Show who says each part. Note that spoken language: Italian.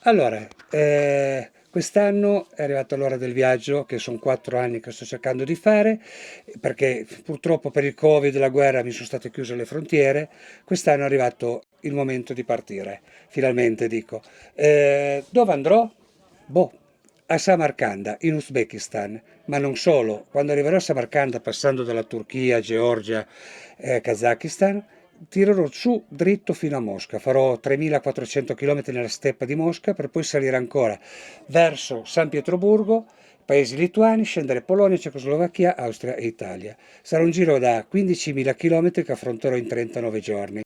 Speaker 1: Allora, quest'anno è arrivata l'ora del viaggio, che son 4 anni che sto cercando di fare, perché purtroppo per il Covid e la guerra mi son state chiuse le frontiere. Quest'anno è arrivato il momento di partire, finalmente dico. Dove andrò? Boh, a Samarcanda, in Uzbekistan, ma non solo. Quando arriverò a Samarcanda, passando dalla Turchia, Georgia, Kazakistan, tirerò su dritto fino a Mosca. Farò 3400 km nella steppa di Mosca per poi salire ancora verso San Pietroburgo, paesi lituani, scendere Polonia, Cecoslovacchia, Austria e Italia. Sarà un giro da 15.000 km che affronterò in 39 giorni.